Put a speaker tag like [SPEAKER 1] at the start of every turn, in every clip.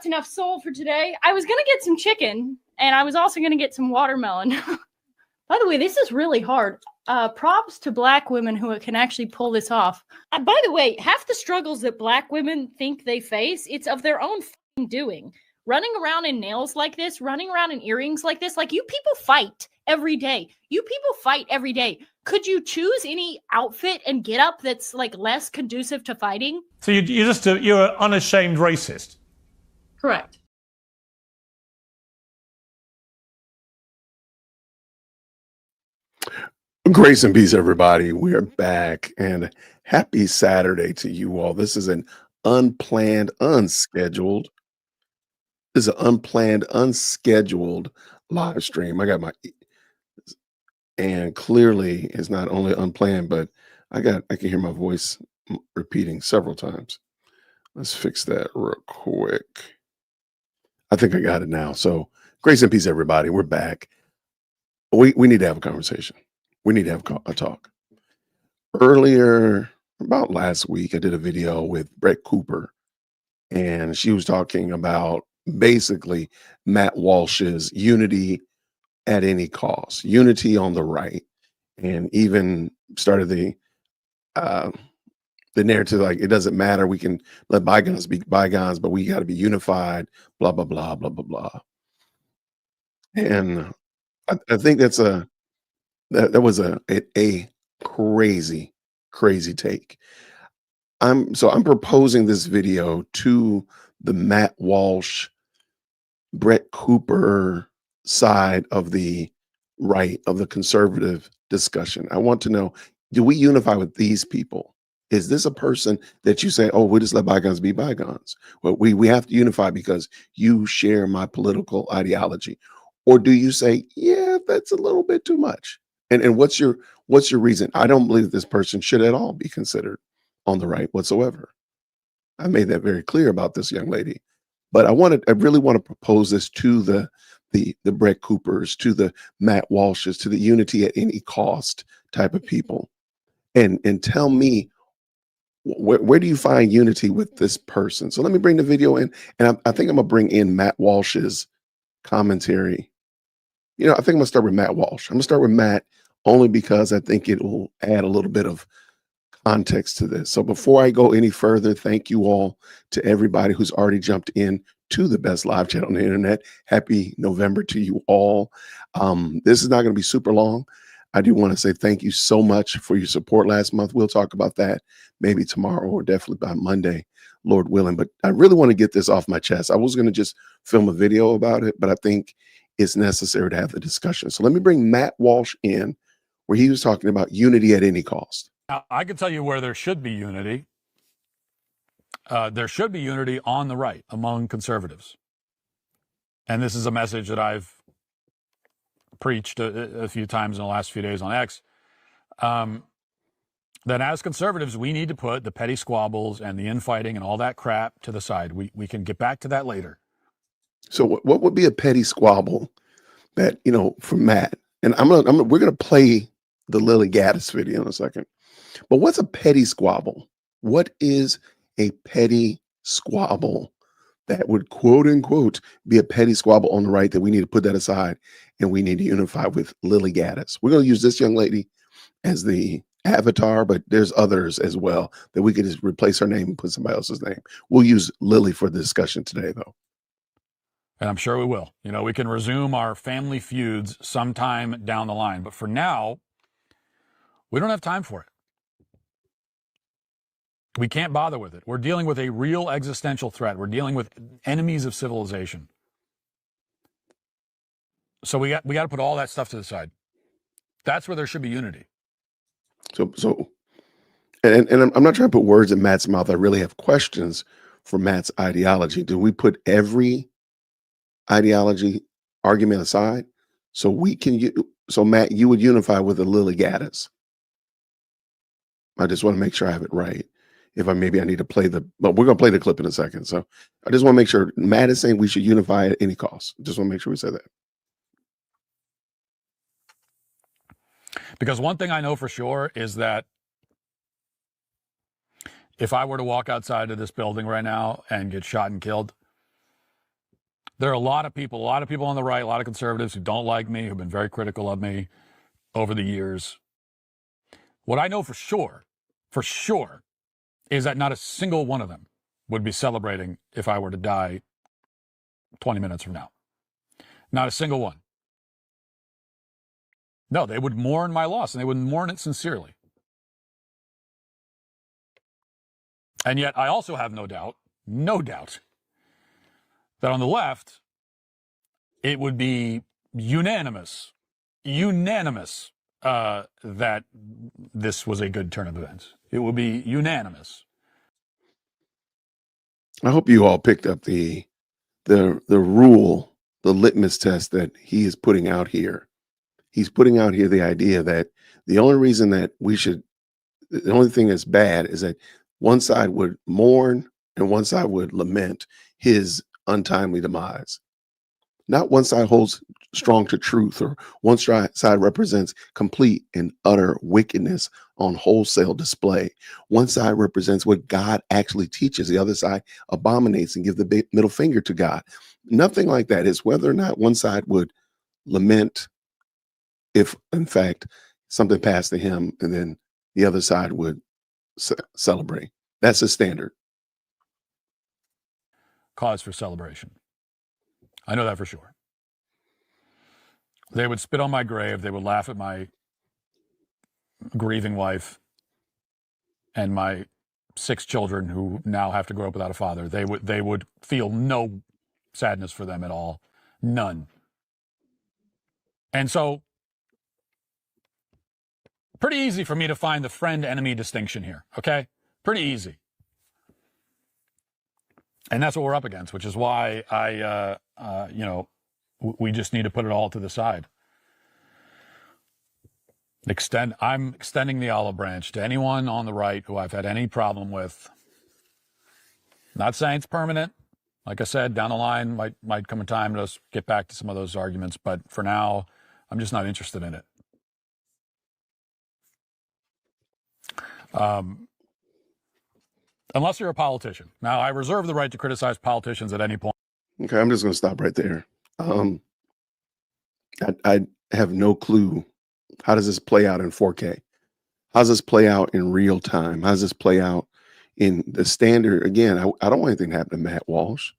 [SPEAKER 1] left enough soul for today. I was going to get some chicken, and I was also going to get some watermelon. By the way, this is really hard. Props to Black women who can actually pull this off. By the way, half the struggles that Black women think they face, it's of their own doing. Running around in nails like this, running around in earrings like this, like you people fight every day. You people fight every day. Could you choose any outfit and get up that's like less conducive to fighting?
[SPEAKER 2] So you're an unashamed racist.
[SPEAKER 1] Correct.
[SPEAKER 3] Grace and peace, everybody. We are back, and happy Saturday to you all. This is an unplanned, unscheduled live stream. I got and clearly it's not only unplanned, but I can hear my voice repeating several times. Let's fix that real quick. I think I got it now. So grace and peace, everybody. We're back. We need to have a conversation. We need to have a talk. Earlier, about last week, I did a video with Brett Cooper, and she was talking about basically Matt Walsh's unity at any cost, unity on the right, and even started the narrative like it doesn't matter, we can let bygones be bygones, but we got to be unified, blah blah blah blah blah blah. And I think that was a crazy take. I'm proposing this video to the Matt Walsh, Brett Cooper side of the right, of the conservative discussion. I want to know, do we unify with these people? Is this a person that you say, oh, we just let bygones be bygones? Well, we have to unify because you share my political ideology. Or do you say, yeah, that's a little bit too much? And what's your reason? I don't believe this person should at all be considered on the right whatsoever. I made that very clear about this young lady. But I really want to propose this to the Brett Coopers, to the Matt Walshes, to the unity at any cost type of people, and tell me where do you find unity with this person? So let me bring the video in, and I think I'm gonna bring in Matt Walsh's commentary. I think I'm gonna start with Matt Walsh. I'm gonna start with Matt only because I think it will add a little bit of context to this. So before I go any further, thank you all to everybody who's already jumped in to the best live chat on the internet. Happy November to you all. This is not going to be super long. I do want to say thank you so much for your support last month. We'll talk about that maybe tomorrow or definitely by Monday, Lord willing. But I really want to get this off my chest. I was going to just film a video about it, but I think it's necessary to have the discussion. So let me bring Matt Walsh in, where he was talking about unity at any cost.
[SPEAKER 4] Now, I can tell you where there should be unity. There should be unity on the right among conservatives. And this is a message that I've preached a few times in the last few days on X. That as conservatives, we need to put the petty squabbles and the infighting and all that crap to the side. We can get back to that later.
[SPEAKER 3] So what would be a petty squabble that, for Matt? And we're gonna play the Lily Gatis video in a second. But what's a petty squabble? What is a petty squabble that would, quote unquote, be a petty squabble on the right that we need to put that aside and we need to unify with Lily Gatis? We're going to use this young lady as the avatar, but there's others as well that we could just replace her name and put somebody else's name. We'll use Lily for the discussion today, though.
[SPEAKER 4] And I'm sure we will. We can resume our family feuds sometime down the line. But for now, we don't have time for it. We can't bother with it. We're dealing with a real existential threat. We're dealing with enemies of civilization. So we got to put all that stuff to the side. That's where there should be unity.
[SPEAKER 3] So, and I'm not trying to put words in Matt's mouth. I really have questions for Matt's ideology. Do we put every ideology argument aside so Matt, you would unify with the Lily Gatis? I just want to make sure I have it right. Maybe I need to play but we're going to play the clip in a second. So I just want to make sure Matt is saying we should unify at any cost. Just want to make sure we say that.
[SPEAKER 4] Because one thing I know for sure is that if I were to walk outside of this building right now and get shot and killed, There are a lot of people on the right, a lot of conservatives who don't like me, who've been very critical of me over the years. What I know for sure, is that not a single one of them would be celebrating if I were to die 20 minutes from now. Not a single one. No, they would mourn my loss, and they would mourn it sincerely. And yet I also have no doubt, that on the left, it would be unanimous, that this was a good turn of events. It would be unanimous.
[SPEAKER 3] I hope you all picked up the rule, the litmus test that he is putting out here. He's putting out here the idea that the only reason that the only thing that's bad is that one side would mourn and one side would lament his untimely demise. Not one side holds strong to truth, or one side represents complete and utter wickedness on wholesale display. One side represents what God actually teaches. The other side abominates and give the middle finger to God. Nothing like that. It's whether or not one side would lament if, in fact, something passed to him, and then the other side would celebrate. That's the standard.
[SPEAKER 4] Cause for celebration. I know that for sure. They would spit on my grave. They would laugh at my grieving wife and my 6 children who now have to grow up without a father. They would feel no sadness for them at all. None. And so, pretty easy for me to find the friend-enemy distinction here, okay? Pretty easy. And that's what we're up against, which is why we just need to put it all to the side. I'm extending the olive branch to anyone on the right who I've had any problem with. Not saying it's permanent. Like I said, down the line might come a time to us get back to some of those arguments, but for now, I'm just not interested in it. Unless you're a politician. Now, I reserve the right to criticize politicians at any point.
[SPEAKER 3] Okay, I'm just going to stop right there. I have no clue. How does this play out in 4K? How does this play out in real time? How does this play out in the standard? Again, I don't want anything to happen to Matt Walsh.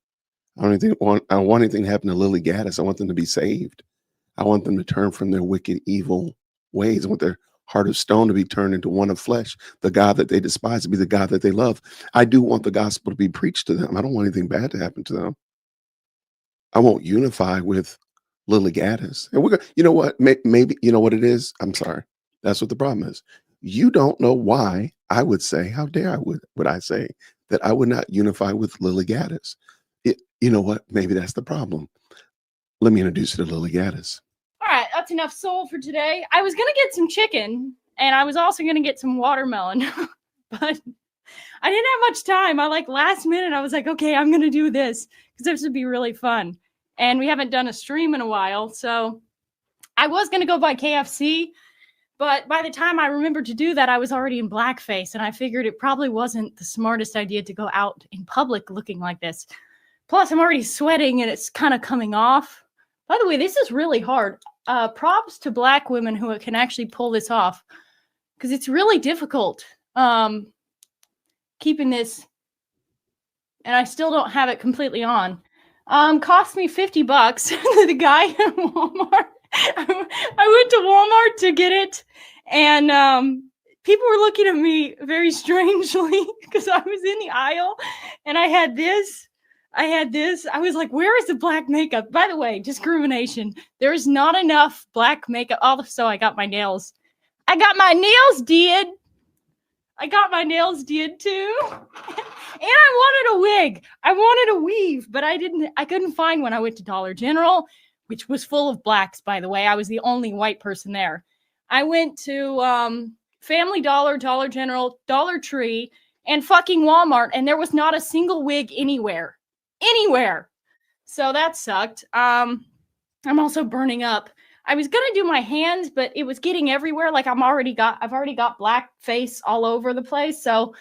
[SPEAKER 3] I don't want anything to happen to Lily Gatis. I want them to be saved. I want them to turn from their wicked, evil ways. I want their heart of stone to be turned into one of flesh. The God that they despise to be the God that they love. I do want the gospel to be preached to them. I don't want anything bad to happen to them. I won't unify with Lily Gaddis. And we're going to, you know what? Maybe, you know what it is? I'm sorry. That's what the problem is. You don't know why I would say, how dare I would I say that I would not unify with Lily Gaddis? You know what? Maybe that's the problem. Let me introduce you to Lily Gaddis.
[SPEAKER 1] All right, that's enough soul for today. I was going to get some chicken, and I was also going to get some watermelon, but I didn't have much time. Last minute, I was like, okay, I'm going to do this because this would be really fun. And we haven't done a stream in a while, so I was going to go buy KFC, but by the time I remembered to do that, I was already in blackface, and I figured it probably wasn't the smartest idea to go out in public looking like this. Plus, I'm already sweating, and it's kind of coming off. By the way, this is really hard. Props to Black women who can actually pull this off, because it's really difficult keeping this, and I still don't have it completely on. Cost me $50. The guy at Walmart. I went to Walmart to get it, and people were looking at me very strangely because I was in the aisle, and I had this. I was like, where is the black makeup? By the way, discrimination. There is not enough black makeup. Also, I got my nails. I got my nails did. Too. And I wanted a wig. I wanted a weave, but I couldn't find one. I went to Dollar General, which was full of blacks, by the way. I was the only white person there. I went to Family Dollar, Dollar General, Dollar Tree, and fucking Walmart, and there was not a single wig anywhere. So that sucked. I'm also burning up. I was gonna do my hands, but it was getting everywhere. I've already got black face all over the place. So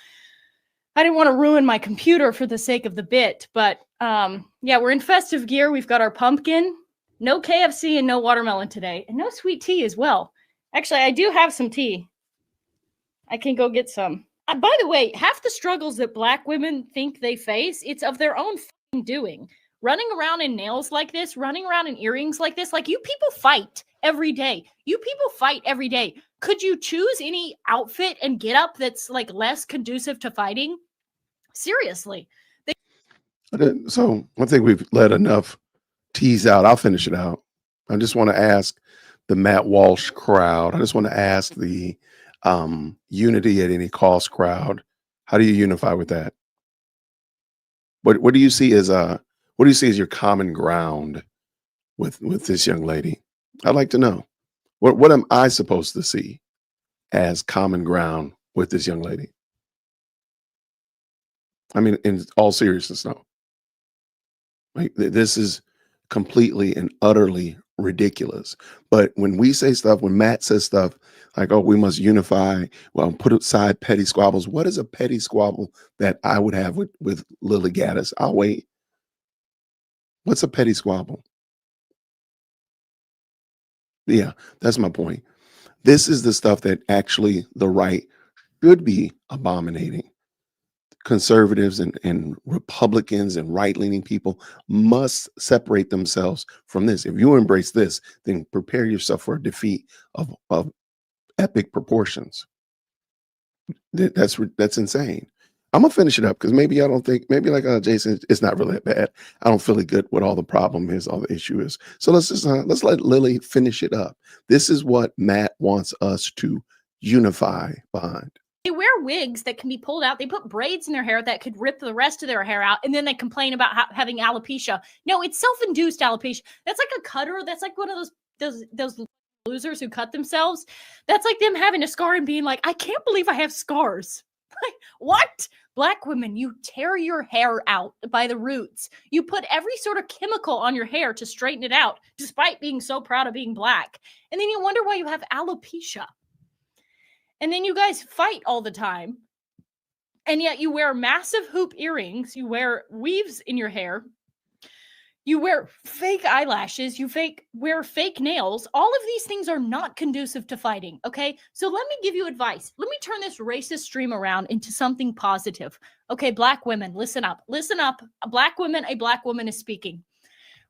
[SPEAKER 1] I didn't want to ruin my computer for the sake of the bit, but Yeah, we're in festive gear. We've got our pumpkin, no KFC and no watermelon today, and no sweet tea as well. Actually, I do have some tea. I can go get some. By the way, half the struggles that Black women think they face, it's of their own doing. Running around in nails like this, running around in earrings like this, like you people fight every day. You people fight every day. Could you choose any outfit and get up that's like less conducive to fighting? Seriously.
[SPEAKER 3] So I think we've let enough tease out. I'll finish it out. I just want to ask the Matt Walsh crowd. I just want to ask the unity at any cost crowd. How do you unify with that? What do you see as your common ground with this young lady? I'd like to know. What am I supposed to see as common ground with this young lady? I mean, in all seriousness, no. Like, this is completely and utterly ridiculous. But when we say stuff, when Matt says stuff like, oh, we must unify, well, put aside petty squabbles. What is a petty squabble that I would have with Lily Gatis? I'll wait. What's a petty squabble? Yeah, that's my point. This is the stuff that actually the right should be abominating. Conservatives and Republicans and right-leaning people must separate themselves from this. If you embrace this, then prepare yourself for a defeat of epic proportions. That's insane. I'm gonna finish it up because maybe like Jason, it's not really that bad. I don't feel good what all the problem is, all the issue is. So let's let Lily finish it up. This is what Matt wants us to unify behind.
[SPEAKER 1] They wear wigs that can be pulled out. They put braids in their hair that could rip the rest of their hair out. And then they complain about having alopecia. No, it's self-induced alopecia. That's like a cutter. That's like one of those losers who cut themselves. That's like them having a scar and being like, I can't believe I have scars. Like, what? Black women, you tear your hair out by the roots. You put every sort of chemical on your hair to straighten it out, despite being so proud of being Black. And then you wonder why you have alopecia. And then you guys fight all the time. And yet you wear massive hoop earrings. You wear weaves in your hair. You wear fake eyelashes. You wear fake nails. All of these things are not conducive to fighting, okay? So let me give you advice. Let me turn this racist stream around into something positive. Okay, Black women, listen up. Listen up. A Black woman is speaking.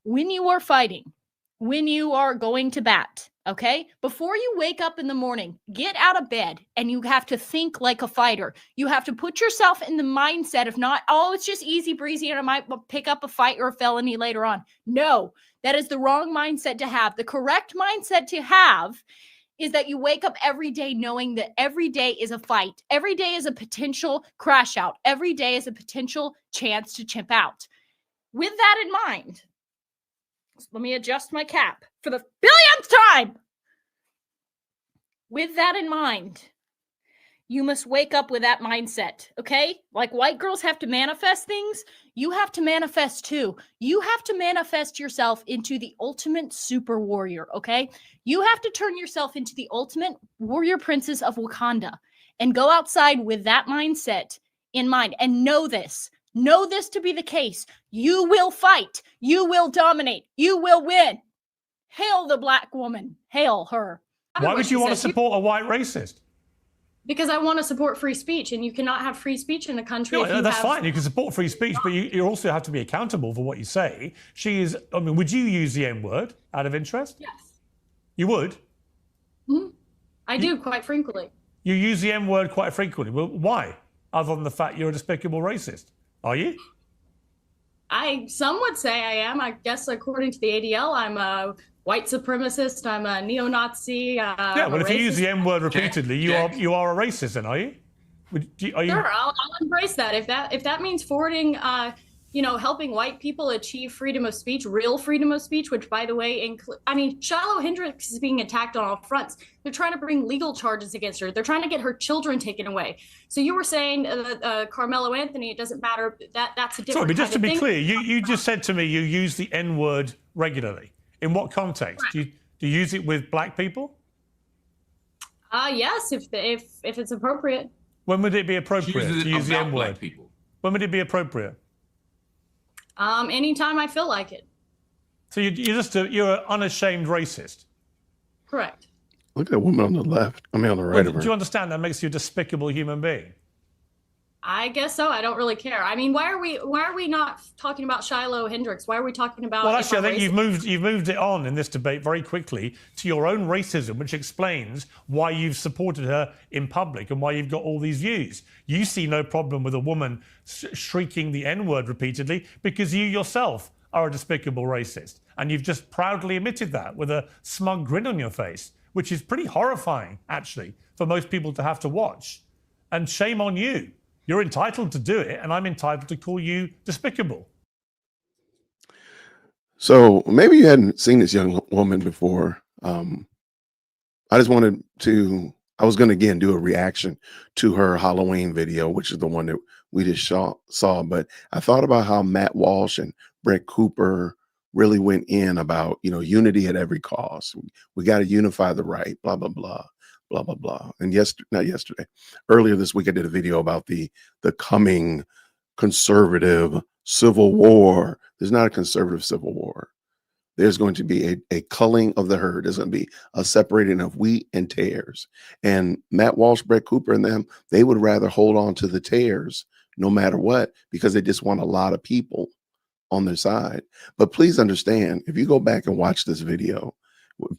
[SPEAKER 1] When you are fighting, when you are going to bat, okay? Before you wake up in the morning, get out of bed and you have to think like a fighter. You have to put yourself in the mindset of not, oh, it's just easy breezy and I might pick up a fight or a felony later on. No, that is the wrong mindset to have. The correct mindset to have is that you wake up every day knowing that every day is a fight. Every day is a potential crash out. Every day is a potential chance to chimp out. With that in mind, let me adjust my cap for the billionth time. With that in mind, you must wake up with that mindset, okay? Like white girls have to manifest things, you have to manifest too. You have to manifest yourself into the ultimate super warrior, okay? You have to turn yourself into the ultimate warrior princess of Wakanda and go outside with that mindset in mind and know this. Know this to be the case. You will fight. You will dominate. You will win. Hail the Black woman. Hail her.
[SPEAKER 2] Why would you want to support a white racist?
[SPEAKER 1] Because I want to support free speech, and you cannot have free speech in a country.
[SPEAKER 2] Yeah, that's fine. You can support free speech, but you also have to be accountable for what you say. Would you use the N-word out of interest?
[SPEAKER 1] Yes.
[SPEAKER 2] You would?
[SPEAKER 1] Mm-hmm. I do, quite frequently.
[SPEAKER 2] You use the N-word quite frequently. Well, why? Other than the fact you're a despicable racist. Are you?
[SPEAKER 1] Some would say I am. I guess according to the ADL, I'm a white supremacist. I'm a neo-Nazi.
[SPEAKER 2] Yeah, well, if you use the N-word repeatedly, you are a racist, then, are you?
[SPEAKER 1] Sure, I'll embrace that. If that means forwarding, helping white people achieve freedom of speech, real freedom of speech, which, by the way, Shiloh Hendricks is being attacked on all fronts. They're trying to bring legal charges against her. They're trying to get her children taken away. So you were saying Carmelo Anthony, it doesn't matter. That's a different.
[SPEAKER 2] Sorry, but just to be
[SPEAKER 1] thing.
[SPEAKER 2] clear, you just said to me you use the N-word regularly. In what context? Do you use it with Black people?
[SPEAKER 1] Yes, if it's appropriate.
[SPEAKER 2] When would it be appropriate to use the N-word? When would it be appropriate?
[SPEAKER 1] Anytime I feel like it.
[SPEAKER 2] So you're an unashamed racist.
[SPEAKER 1] Correct.
[SPEAKER 3] Look at that woman on the left. I mean, on the right
[SPEAKER 2] Well,
[SPEAKER 3] of her.
[SPEAKER 2] do you understand that makes you a despicable human being?
[SPEAKER 1] I guess so. I don't really care. I mean, why are we not talking about Shiloh Hendricks? Why are we talking about?
[SPEAKER 2] Well, actually, I think you've moved it on in this debate very quickly to your own racism, which explains why you've supported her in public and why you've got all these views. You see no problem with a woman shrieking the N-word repeatedly because you yourself are a despicable racist, and you've just proudly admitted that with a smug grin on your face, which is pretty horrifying, actually, for most people to have to watch. And shame on you. You're entitled to do it, and I'm entitled to call you despicable.
[SPEAKER 3] So maybe you hadn't seen this young woman before. I just wanted to, I was going to again do a reaction to her Halloween video, which is the one that we just saw. But I thought about how Matt Walsh and Brett Cooper really went in about, unity at every cost. We got to unify the right, blah, blah, blah. Blah, blah, blah. And not yesterday, earlier this week, I did a video about the coming conservative civil war. There's not a conservative civil war. There's going to be a culling of the herd. There's going to be a separating of wheat and tares. And Matt Walsh, Brett Cooper, and them, they would rather hold on to the tares no matter what, because they just want a lot of people on their side. But please understand, if you go back and watch this video,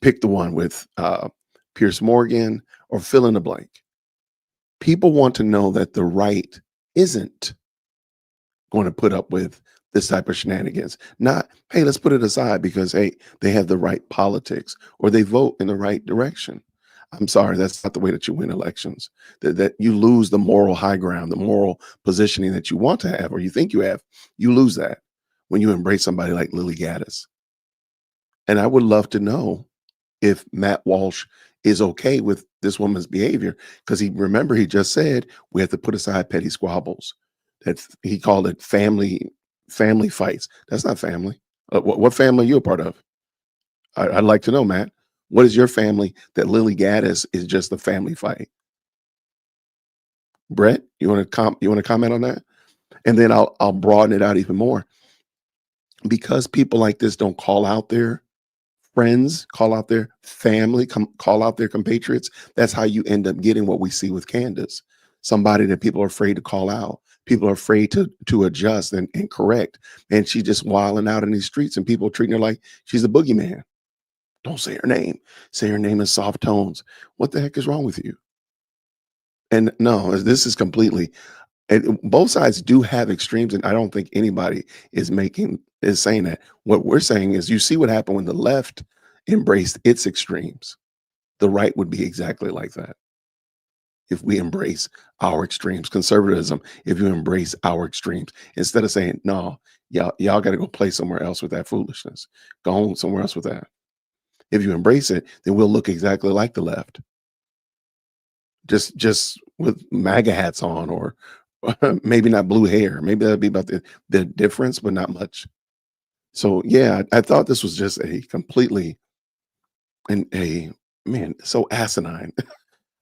[SPEAKER 3] pick the one with Pierce Morgan or fill in the blank. People want to know that the right isn't going to put up with this type of shenanigans. Not, hey, let's put it aside because, hey, they have the right politics or they vote in the right direction. I'm sorry, that's not the way that you win elections. That you lose the moral high ground, the moral positioning that you want to have or you think you have. You lose that when you embrace somebody like Lily Gaddis. And I would love to know if Matt Walsh is okay with this woman's behavior, because he just said we have to put aside petty squabbles. That he called it family fights. That's not family. What family are you a part of? I'd like to know, Matt. What is your family that Lily Gaddis is just a family fight? Brett, you want to comment on that? And then I'll broaden it out even more. Because people like this don't call out their friends, call out their family, call out their compatriots. That's how you end up getting what we see with Candace. Somebody that people are afraid to call out. People are afraid to adjust and correct. And she's just wilding out in these streets and people treating her like she's a boogeyman. Don't say her name. Say her name in soft tones. What the heck is wrong with you? And no, this is completely, both sides do have extremes, and I don't think anybody is saying that. What we're saying is, you see what happened when the left embraced its extremes. The right would be exactly like that. If we embrace our extremes, conservatism, if you embrace our extremes, instead of saying, no, y'all got to go play somewhere else with that foolishness. Go on somewhere else with that. If you embrace it, then we'll look exactly like the left. Just with MAGA hats on, or maybe not blue hair. Maybe that'd be about the difference, but not much. So yeah, I thought this was just a completely so asinine.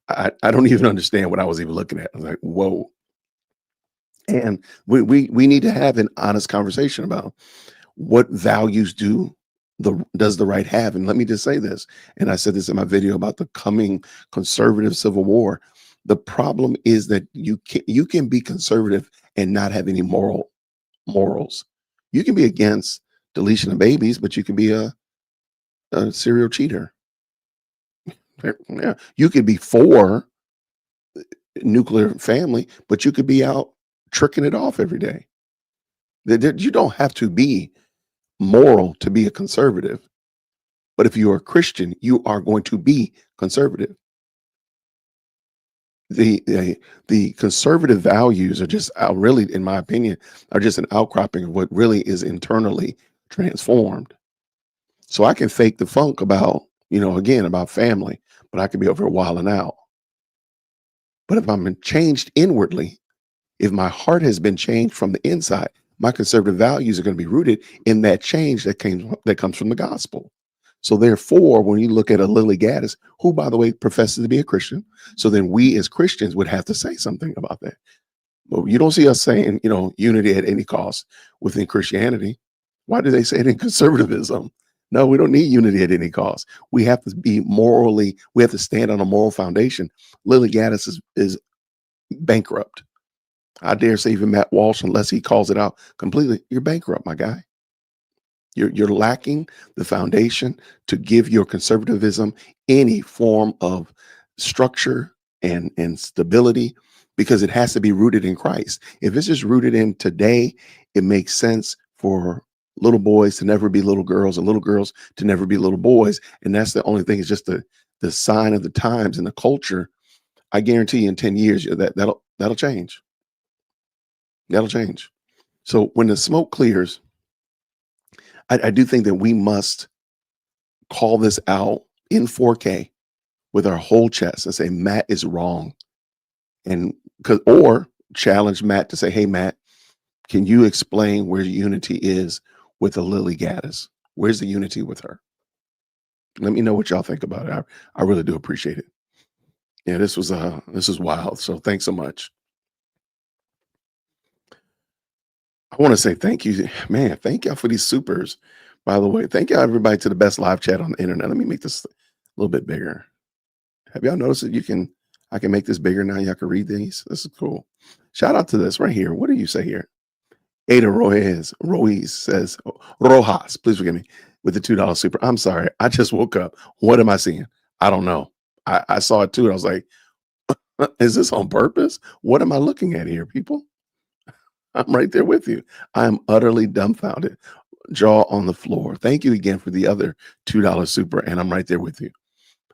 [SPEAKER 3] I don't even understand what I was even looking at. I was like, whoa. And we need to have an honest conversation about what values does the right have. And let me just say this, and I said this in my video about the coming conservative civil war. The problem is that you can be conservative and not have any morals. You can be against deletion of babies, but you can be a serial cheater. Yeah. You could be for nuclear family, but you could be out tricking it off every day. You don't have to be moral to be a conservative. But if you're a Christian, you are going to be conservative. The conservative values are just really, in my opinion, are just an outcropping of what really is internally transformed. So I can fake the funk about, again, about family, but I could be over wilding out. But if I'm changed inwardly, if my heart has been changed from the inside, my conservative values are going to be rooted in that change that comes from the gospel. So therefore, when you look at a Lily Gaddis, who, by the way, professes to be a Christian, so then we as Christians would have to say something about that. Well, you don't see us saying, unity at any cost within Christianity. Why do they say it in conservatism? No, we don't need unity at any cost. We have to be we have to stand on a moral foundation. Lily Gaddis is bankrupt. I dare say even Matt Walsh, unless he calls it out completely, you're bankrupt, my guy. You're lacking the foundation to give your conservatism any form of structure and stability, because it has to be rooted in Christ. If it's just rooted in today, it makes sense for little boys to never be little girls and little girls to never be little boys. And that's the only thing, is just the sign of the times and the culture. I guarantee you in 10 years that'll change. That'll change. So when the smoke clears, I do think that we must call this out in 4K with our whole chest and say, Matt is wrong. Or challenge Matt to say, hey, Matt, can you explain where unity is with a Lily Gaddis? Where's the unity with her? Let me know what y'all think about it. I really do appreciate it. Yeah, this was wild. So thanks so much. I want to say thank you, man. Thank y'all for these supers, by the way. Thank y'all, everybody, to the best live chat on the internet. Let me make this a little bit bigger. Have y'all noticed that I can make this bigger now? Y'all can read these. This is cool. Shout out to this right here. What do you say here? Ada Ruiz says, Rojas, please forgive me, with the $2 super. I'm sorry. I just woke up. What am I seeing? I don't know. I saw it too. And I was like, is this on purpose? What am I looking at here, people? I'm right there with you. I am utterly dumbfounded. Jaw on the floor. Thank you again for the other $2 super. And I'm right there with you.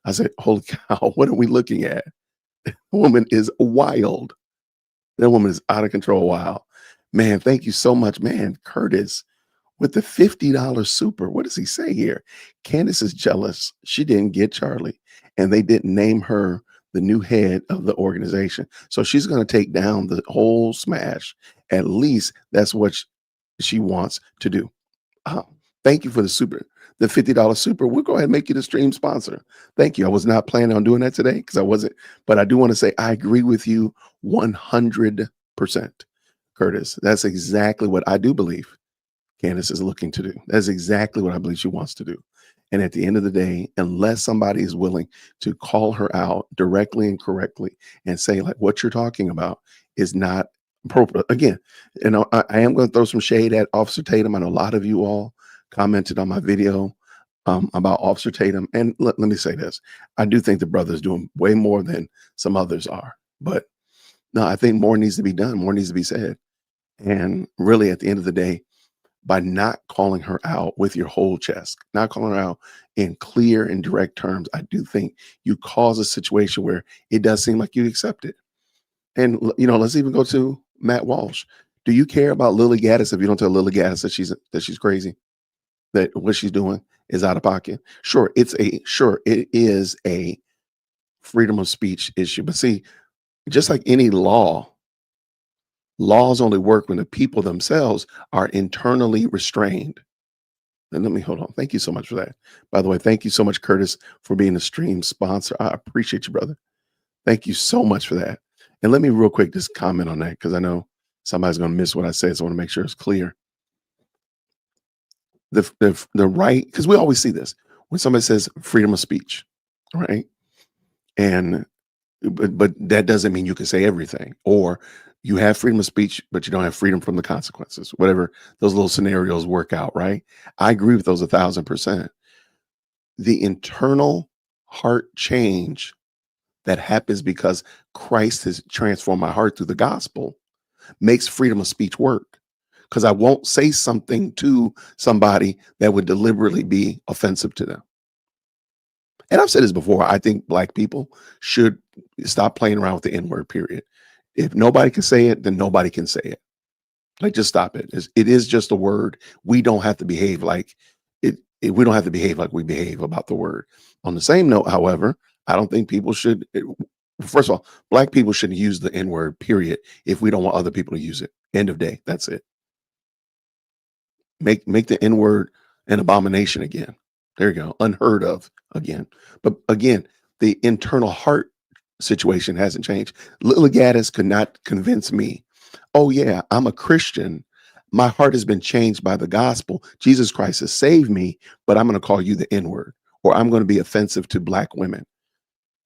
[SPEAKER 3] I said, holy cow, what are we looking at? The woman is wild. That woman is out of control. Wow. Man, thank you so much. Man, Curtis with the $50 super. What does he say here? Candace is jealous. She didn't get Charlie, and they didn't name her the new head of the organization. So she's going to take down the whole smash. At least that's what she wants to do. Thank you for the super, the $50 super. We'll go ahead and make you the stream sponsor. Thank you. I was not planning on doing that today because I wasn't, but I do want to say I agree with you 100%, Curtis. That's exactly what I do believe Candace is looking to do. That's exactly what I believe she wants to do. And at the end of the day, unless somebody is willing to call her out directly and correctly and say, like, what you're talking about is not appropriate. Again, I am going to throw some shade at Officer Tatum. I know a lot of you all commented on my video about Officer Tatum. And let me say this. I do think the brother is doing way more than some others are. But no, I think more needs to be done. More needs to be said. And really, at the end of the day, by not calling her out with your whole chest, not calling her out in clear and direct terms, I do think you cause a situation where it does seem like you accept it. And, let's even go to Matt Walsh. Do you care about Lily Gaddis if you don't tell Lily Gaddis that she's crazy, that what she's doing is out of pocket? Sure, it is a freedom of speech issue. But see, just like any laws only work when the people themselves are internally restrained. And let me hold on. Thank you so much for that. By the way, thank you so much, Curtis, for being a stream sponsor. I appreciate you, brother. Thank you so much for that. And let me real quick just comment on that, because I know somebody's going to miss what I said, so I want to make sure it's clear. The right, because we always see this when somebody says freedom of speech, right? And but that doesn't mean you can say everything, or you have freedom of speech, but you don't have freedom from the consequences, whatever those little scenarios work out, right? I agree with those 1,000%. The internal heart change that happens because Christ has transformed my heart through the gospel makes freedom of speech work. Because I won't say something to somebody that would deliberately be offensive to them. And I've said this before, I think Black people should stop playing around with the N-word, period. If nobody can say it, then nobody can say it. Like, just stop it. It is just a word. We don't have to behave like it. We don't have to behave like we behave about the word. On the same note, however, I don't think people should. First of all, Black people shouldn't use the N-word, period, if we don't want other people to use it. End of day. That's it. Make the N-word an abomination again. There you go. Unheard of again. But again, the internal heart situation hasn't changed. Lily Gaddis could not convince me Oh yeah, I'm a Christian. My heart has been changed by the gospel. Jesus Christ has saved me, but I'm going to call you the N-word, or I'm going to be offensive to black women.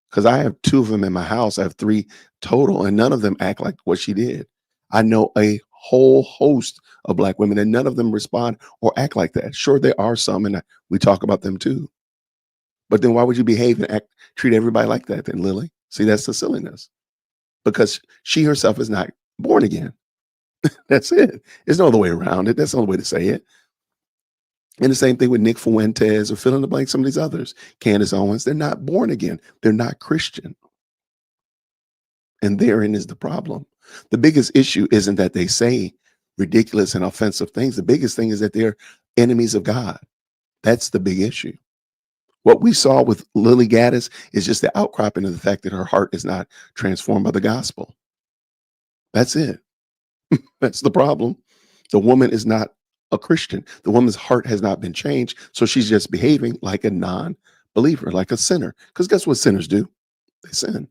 [SPEAKER 3] Because I have 2 of them in my house. I have 3 total, and none of them act like what she did. I know a whole host of black women, and none of them respond or act like that. Sure, there are some, and we talk about them too. But then why would you behave and treat everybody like that then, Lily? See, that's the silliness. Because she herself is not born again. That's it. There's no other way around it. That's the only way to say it. And the same thing with Nick Fuentes or fill in the blank, some of these others. Candace Owens, they're not born again. They're not Christian. And therein is the problem. The biggest issue isn't that they say ridiculous and offensive things. The biggest thing is that they're enemies of God. That's the big issue. What we saw with Lily Gatis is just the outcropping of the fact that her heart is not transformed by the gospel. That's it. That's the problem. The woman is not a Christian. The woman's heart has not been changed. So she's just behaving like a non-believer, like a sinner. Because guess what sinners do? They sin.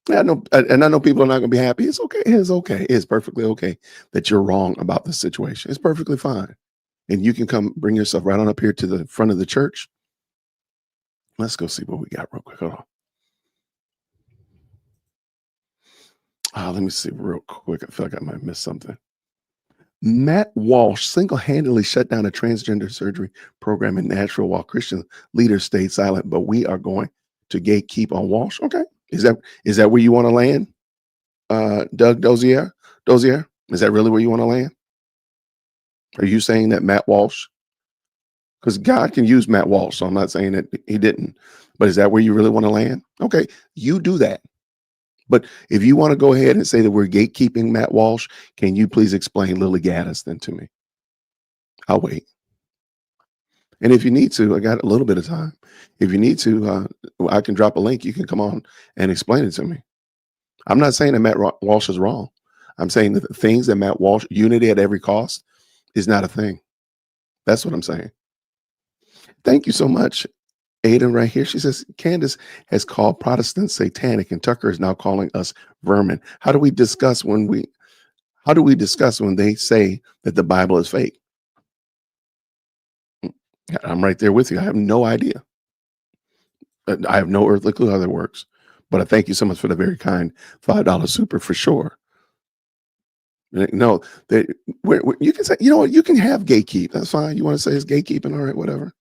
[SPEAKER 3] Yeah, I know, and I know people are not going to be happy. It's okay. It's okay. It's perfectly okay that you're wrong about the situation. It's perfectly fine. And you can come bring yourself right on up here to the front of the church. Let's go see what we got real quick. Hold on. Let me see real quick. I feel like I might miss something. Matt Walsh single-handedly shut down a transgender surgery program in Nashville while Christian leaders stayed silent. But we are going to gatekeep on Walsh. Okay. Is that where you want to land? Doug Dozier? Is that really where you want to land? Are you saying that Matt Walsh? Because God can use Matt Walsh, so I'm not saying that he didn't. But is that where you really want to land? Okay, you do that. But if you want to go ahead and say that we're gatekeeping Matt Walsh, can you please explain Lily Gaddis then to me? I'll wait. And if you need to, I got a little bit of time. If you need to, I can drop a link. You can come on and explain it to me. I'm not saying that Matt Walsh is wrong. I'm saying that the things that Matt Walsh, unity at every cost, is not a thing. That's what I'm saying. Thank you so much, Aiden, right here. She says, Candace has called Protestants satanic, and Tucker is now calling us vermin. How do we discuss when they say that the Bible is fake? I'm right there with you. I have no idea. I have no earthly clue how that works. But I thank you so much for the very kind $5 super for sure. No, you can say, you know what, you can have gatekeep. That's fine. You want to say it's gatekeeping, all right, whatever.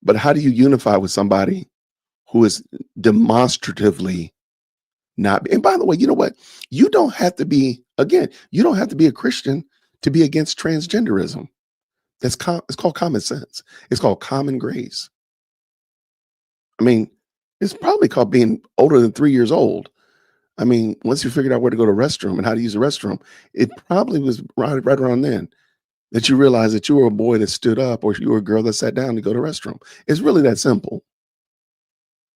[SPEAKER 3] But how do you unify with somebody who is demonstratively not? And by the way, you know what? You don't have to be a Christian to be against transgenderism. It's called common sense. It's called common grace. I mean, it's probably called being older than 3 years old. I mean, once you figured out where to go to the restroom and how to use the restroom, it probably was right around then that you realized that you were a boy that stood up or you were a girl that sat down to go to the restroom. It's really that simple.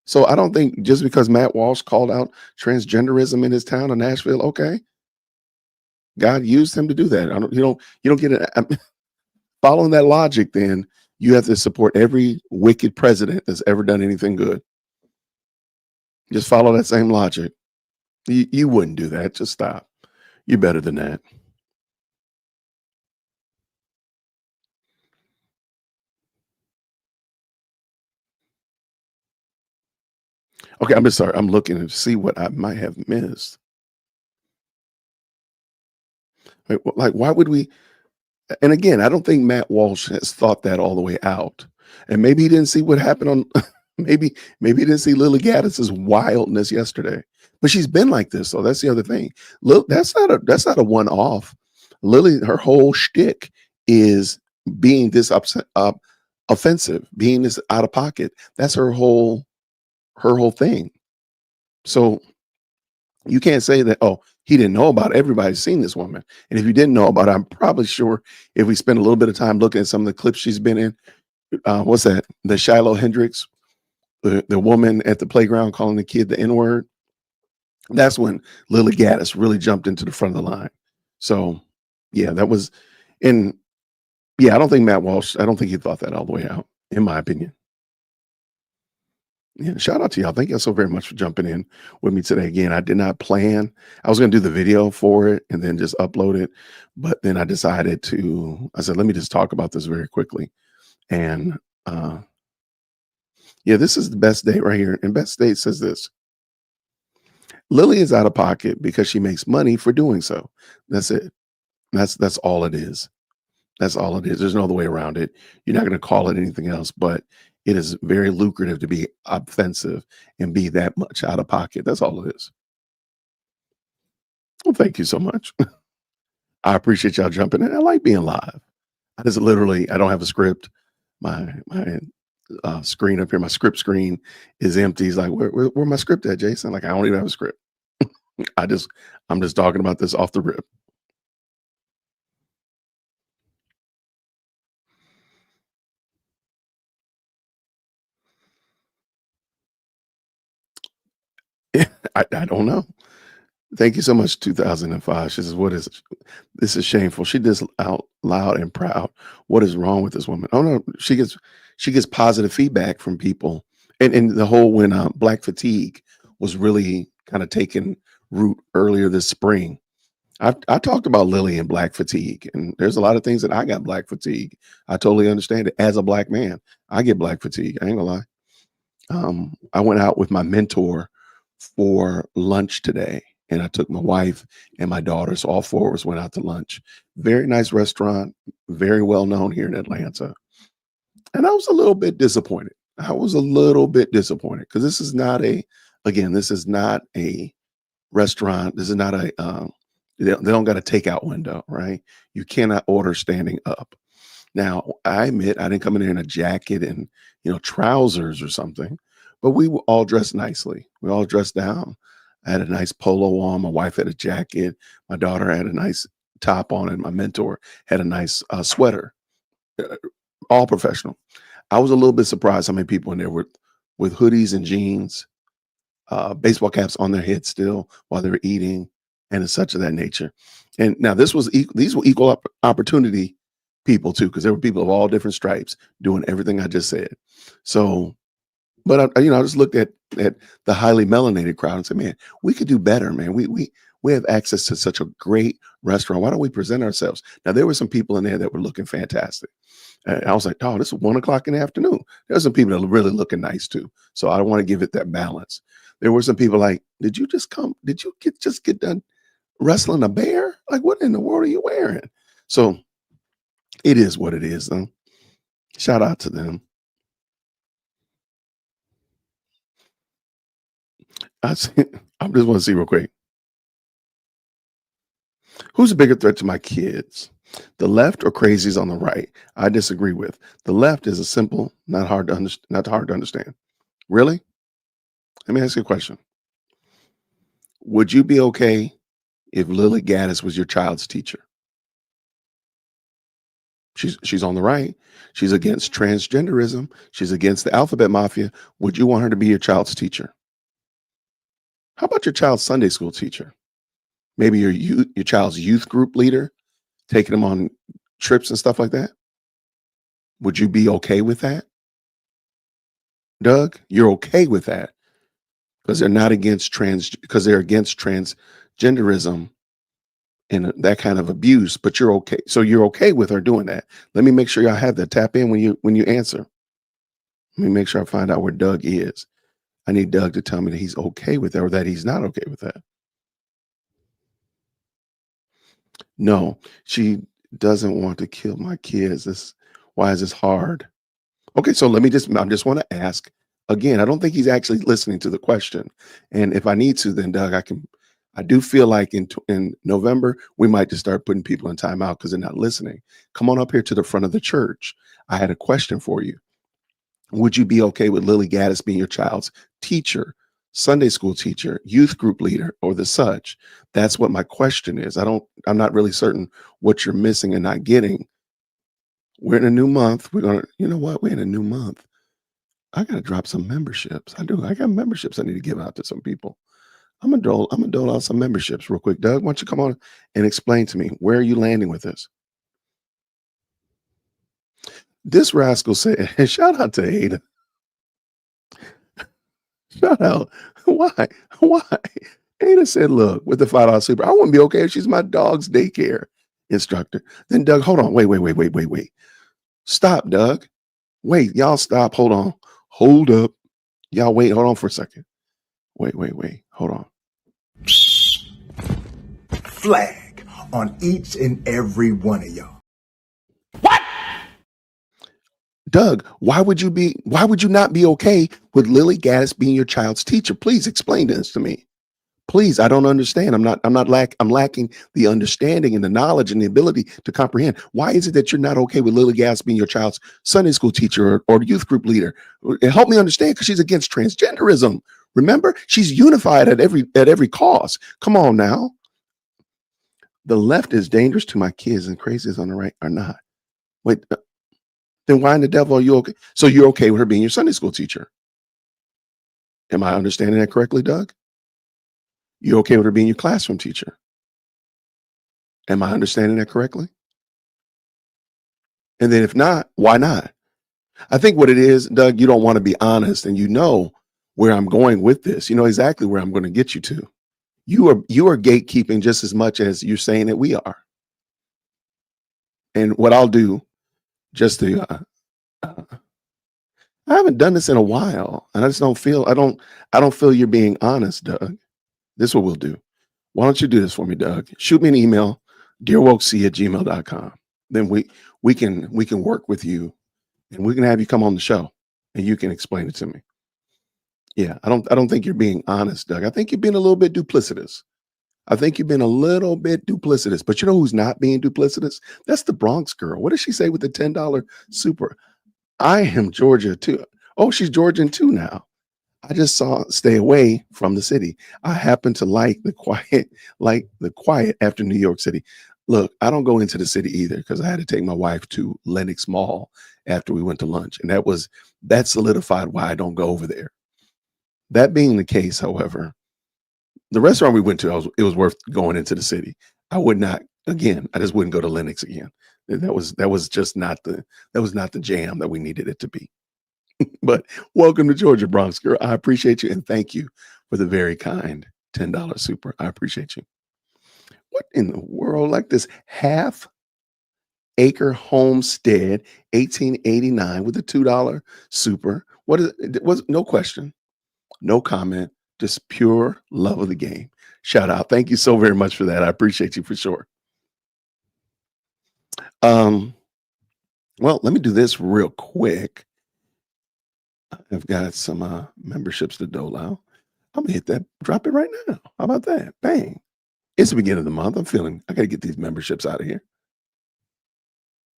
[SPEAKER 3] So I don't think just because Matt Walsh called out transgenderism in his town of Nashville, okay, God used him to do that. You don't get it. Following that logic, then you have to support every wicked president that's ever done anything good. Just follow that same logic. You wouldn't do that. Just stop. You're better than that. Okay, I'm sorry. I'm looking to see what I might have missed. Like, why would we? And again, I don't think Matt Walsh has thought that all the way out. And maybe he didn't see what happened on. maybe he didn't see Lily Gaddis's wildness yesterday. But she's been like this, so that's the other thing. Look, that's not a one-off. Lily, her whole shtick is being this offensive, being this out of pocket. That's her whole thing. So you can't say that, oh, he didn't know about it. Everybody's seen this woman. And if you didn't know about it, I'm probably sure if we spend a little bit of time looking at some of the clips she's been in, what's that? The Shiloh Hendricks, the woman at the playground calling the kid the N-word. That's when Lily Gaddis really jumped into the front of the line. So yeah, that was I don't think Matt Walsh, I don't think he thought that all the way out, in my opinion. Yeah, shout out to y'all. Thank you so very much for jumping in with me today. Again, I did not plan. I was going to do the video for it and then just upload it. But then I decided I said, let me just talk about this very quickly. And yeah, this is the best date right here. And best date says this: Lily is out of pocket because she makes money for doing so. That's it. That's all it is. That's all it is. There's no other way around it. You're not going to call it anything else, but it is very lucrative to be offensive and be that much out of pocket. That's all it is. Well, thank you so much. I appreciate y'all jumping in. I like being live. I don't have a script. My screen up here, my script screen is empty. He's like, where my script at, Jason? Like, I don't even have a script. I'm just talking about this off the rip. I don't know. Thank you so much, 2005. She says, this is shameful. She does out loud and proud. What is wrong with this woman? Oh no, she gets positive feedback from people. And the whole when black fatigue was really kind of taking root earlier this spring. I talked about Lily and black fatigue, and there's a lot of things that I got black fatigue. I totally understand it. As a black man, I get black fatigue. I ain't gonna lie. I went out with my mentor for lunch today, and I took my wife and my daughters. All four of us went out to lunch. Very nice restaurant, very well known here in Atlanta. And I was a little bit disappointed. Because this is not a restaurant. This is not they don't got a takeout window, right? You cannot order standing up. Now, I admit I didn't come in here in a jacket and trousers or something, but we were all dressed nicely. We all dressed down. I had a nice polo on. My wife had a jacket. My daughter had a nice top on, and my mentor had a nice sweater. All professional. I was a little bit surprised how many people in there were with hoodies and jeans, baseball caps on their heads still while they were eating, and such of that nature. And now these were equal opportunity people too, because there were people of all different stripes doing everything I just said. So, but I just looked at the highly melanated crowd and said, man, we could do better, man. We have access to such a great restaurant. Why don't we present ourselves? Now, there were some people in there that were looking fantastic. And I was like, oh, this is 1 o'clock in the afternoon. There's some people that are really looking nice too. So I want to give it that balance. There were some people like, did you just come? Did you just get done wrestling a bear? Like, what in the world are you wearing? So it is what it is, though. Shout out to them. I just want to see real quick. Who's a bigger threat to my kids? The left or crazies on the right? I disagree with. The left is a simple, not hard to understand. Really? Let me ask you a question. Would you be okay if Lily Gatis was your child's teacher? She's on the right. She's against transgenderism. She's against the alphabet mafia. Would you want her to be your child's teacher? How about your child's Sunday school teacher? Maybe your child's youth group leader, taking them on trips and stuff like that? Would you be okay with that? Doug, you're okay with that because they're against transgenderism and that kind of abuse, but you're okay. So you're okay with her doing that. Let me make sure y'all have that. Tap in when you answer. Let me make sure I find out where Doug is. I need Doug to tell me that he's okay with that or that he's not okay with that. No, she doesn't want to kill my kids. Why is this hard? Okay, so I just want to ask again. I don't think he's actually listening to the question. And if I need to, then Doug, I do feel like in November, we might just start putting people in timeout because they're not listening. Come on up here to the front of the church. I had a question for you. Would you be okay with Lily Gatis being your child's teacher, Sunday school teacher, youth group leader, or the such? That's what my question is. I'm not really certain what you're missing and not getting. We're in a new month. We're in a new month. I got to drop some memberships. I do. I got memberships I need to give out to some people. I'm gonna dole out some memberships real quick. Doug, why don't you come on and explain to me, where are you landing with this? This rascal said, shout out to Ada. Shout out. Why? Why? Ada said, look, with the $5 super, I wouldn't be okay if she's my dog's daycare instructor. Then Doug, hold on. Wait. Stop, Doug. Wait, y'all stop. Hold on. Hold up. Y'all wait. Hold on for a second. Wait. Hold on.
[SPEAKER 5] Flag on each and every one of y'all.
[SPEAKER 3] Doug, why would you not be okay with Lily Gaddis being your child's teacher? Please explain this to me. Please, I don't understand. I'm lacking the understanding and the knowledge and the ability to comprehend. Why is it that you're not okay with Lily Gaddis being your child's Sunday school teacher or youth group leader? Help me understand, because she's against transgenderism. Remember, she's unified at every cause. Come on now. The left is dangerous to my kids and crazies on the right are not. Wait, then why in the devil are you okay? So you're okay with her being your Sunday school teacher? Am I understanding that correctly, Doug? You okay with her being your classroom teacher? Am I understanding that correctly? And then if not, why not? I think what it is, Doug, you don't want to be honest, and you know where I'm going with this. You know exactly where I'm going to get you to. You are gatekeeping just as much as you're saying that we are. And what I'll do, just to, I haven't done this in a while, and I just don't feel you're being honest, Doug. This is what we'll do. Why don't you do this for me, Doug? Shoot me an email, dearwokec@gmail.com. Then we can work with you, and we can have you come on the show, and you can explain it to me. Yeah, I don't think you're being honest, Doug. I think you're being a little bit duplicitous. But you know who's not being duplicitous? That's the Bronx girl. What does she say with the $10 super? I am Georgia too. Oh, she's Georgian too now. I just saw stay away from the city. I happen to like the quiet after New York City. Look, I don't go into the city either because I had to take my wife to Lenox Mall after we went to lunch. And that solidified why I don't go over there. That being the case, however, the restaurant we went to, it was worth going into the city. I just wouldn't go to Lenox again. That was just not the jam that we needed it to be. But welcome to Georgia, Bronx girl. I appreciate you and thank you for the very kind $10 super. I appreciate you. What in the world, like this half-acre homestead, 1889 with a $2 super? What is it? Was no question, no comment, just pure love of the game. Shout out. Thank you so very much for that. I appreciate you for sure. Well, let me do this real quick. I've got some memberships to dole out. I'm gonna hit that, drop it right now. How about that? Bang. It's the beginning of the month. I gotta get these memberships out of here.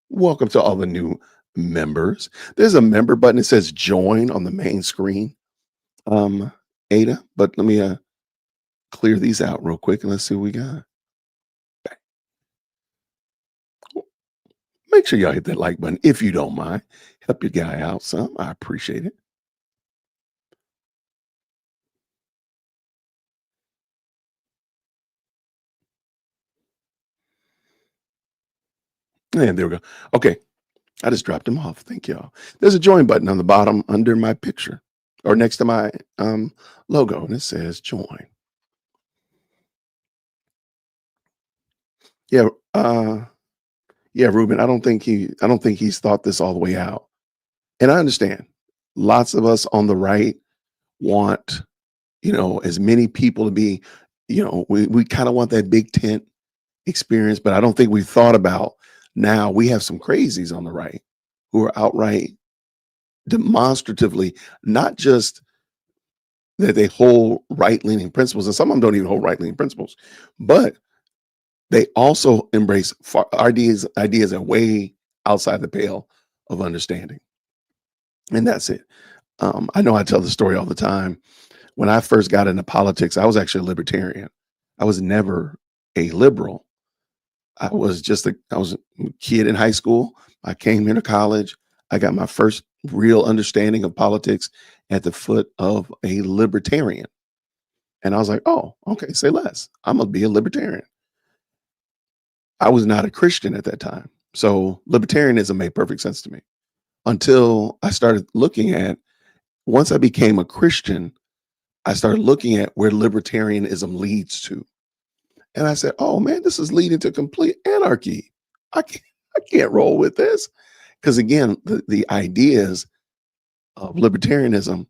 [SPEAKER 3] Welcome to all the new members. There's a member button that says join on the main screen. Ada, but let me clear these out real quick and let's see what we got. Bang. Make sure y'all hit that like button if you don't mind. Help your guy out some. I appreciate it. And there we go. Okay. I just dropped them off. Thank y'all. There's a join button on the bottom under my picture or next to my logo, and it says join. Yeah. Yeah, Ruben, I don't think he's thought this all the way out. And I understand lots of us on the right want, as many people to be, we kind of want that big tent experience, but I don't think we've thought about now we have some crazies on the right who are outright demonstratively, not just that they hold right-leaning principles, and some of them don't even hold right-leaning principles, but they also embrace ideas that are way outside the pale of understanding. And that's it. I know I tell the story all the time. When I first got into politics, I was actually a libertarian. I was never a liberal. I was a kid in high school. I came here to college. I got my first real understanding of politics at the foot of a libertarian. And I was like, oh, okay, say less. I'm going to be a libertarian. I was not a Christian at that time. So libertarianism made perfect sense to me until I started looking at, once I became a Christian, I started looking at where libertarianism leads to. And I said, oh man, this is leading to complete anarchy. I can't roll with this. Because again, the ideas of libertarianism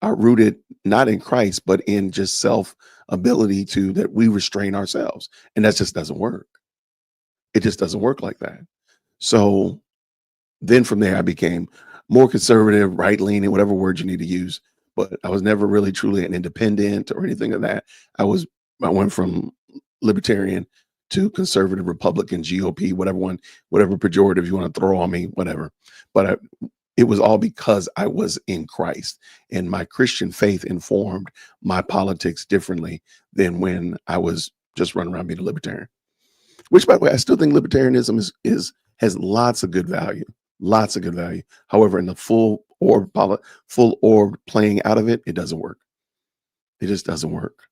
[SPEAKER 3] are rooted not in Christ, but in just self ability to that we restrain ourselves. And that just doesn't work. It just doesn't work like that. So then from there, I became more conservative, right leaning, whatever word you need to use. But I was never really truly an independent or anything of that. I went from libertarian to conservative, Republican, GOP, whatever pejorative you want to throw on me, whatever. But it was all because I was in Christ, and my Christian faith informed my politics differently than when I was just running around being a libertarian. Which, by the way, I still think libertarianism has lots of good value, lots of good value. However, in the full orb playing out of it, it doesn't work. It just doesn't work.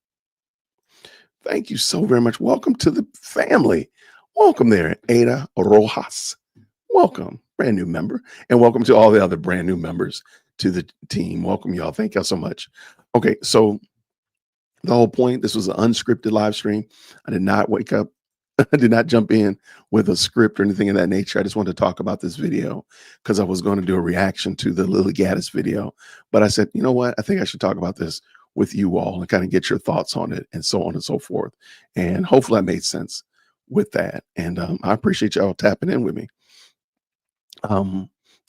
[SPEAKER 3] Thank you so very much. Welcome to the family. Welcome there, Ada Rojas. Welcome, brand new member. And welcome to all the other brand new members to the team. Welcome, y'all. Thank y'all so much. Okay, so the whole point, this was an unscripted live stream. I did not wake up. I did not jump in with a script or anything of that nature. I just wanted to talk about this video because I was going to do a reaction to the Lily Gatis video. But I said, you know what? I think I should talk about this with you all and kind of get your thoughts on it and so on and so forth. And hopefully I made sense with that. And I appreciate y'all tapping in with me.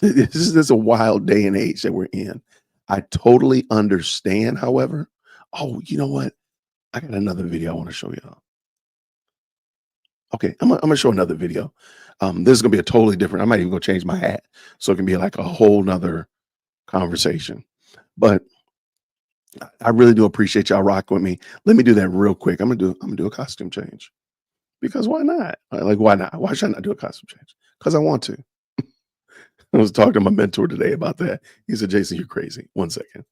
[SPEAKER 3] This is a wild day and age that we're in. I totally understand, however. Oh, you know what? I got another video I want to show y'all. Okay, I'm gonna show another video. This is gonna be a totally different. I might even go change my hat so it can be like a whole nother conversation. But I really do appreciate y'all rocking with me. Let me do that real quick. I'm gonna do a costume change because why not? Like why not? Why should I not do a costume change? Because I want to. I was talking to my mentor today about that. He said, "Jason, you're crazy." 1 second.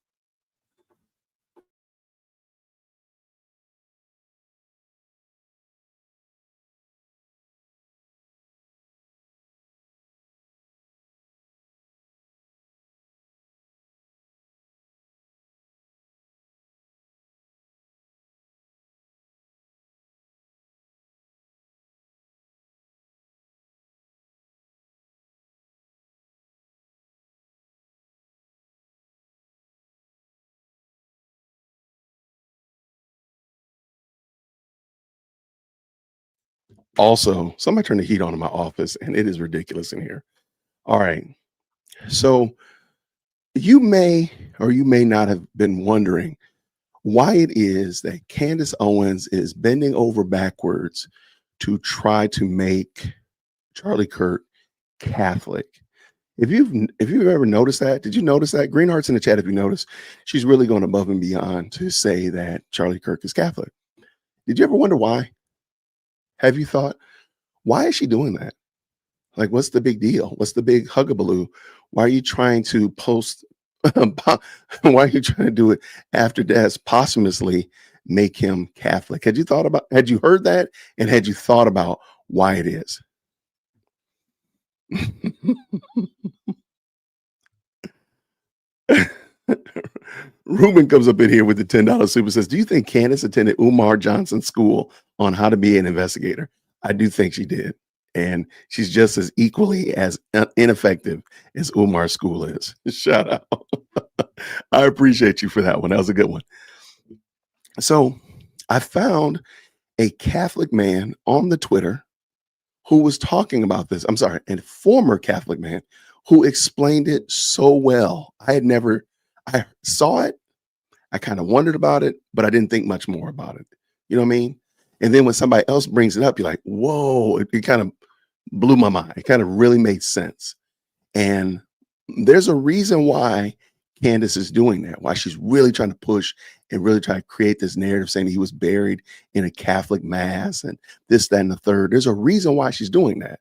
[SPEAKER 3] Also, somebody turned the heat on in my office and it is ridiculous in here. All right. So you may or you may not have been wondering why it is that Candace Owens is bending over backwards to try to make Charlie Kirk Catholic. If you've ever noticed that, did you notice that? Green hearts in the chat if you notice. She's really going above and beyond to say that Charlie Kirk is Catholic. Did you ever wonder why? Have you thought, why is she doing that? Like, what's the big deal? What's the big hugabaloo? Why are you trying to why are you trying to do it after death, posthumously make him Catholic? Had you heard that? And had you thought about why it is? Ruben comes up in here with the $10 super, says, do you think Candace attended Umar Johnson's school on how to be an investigator? I do think she did. And she's just as equally as ineffective as Umar's school is. Shout out. I appreciate you for that one. That was a good one. So I found a Catholic man on the Twitter who was talking about this. I'm sorry, a former Catholic man who explained it so well. I saw it. I kind of wondered about it, but I didn't think much more about it. You know what I mean? And then when somebody else brings it up, you're like, whoa, it kind of blew my mind. It kind of really made sense. And there's a reason why Candace is doing that, why she's really trying to push and really try to create this narrative saying he was buried in a Catholic mass and this, that, and the third. There's a reason why she's doing that.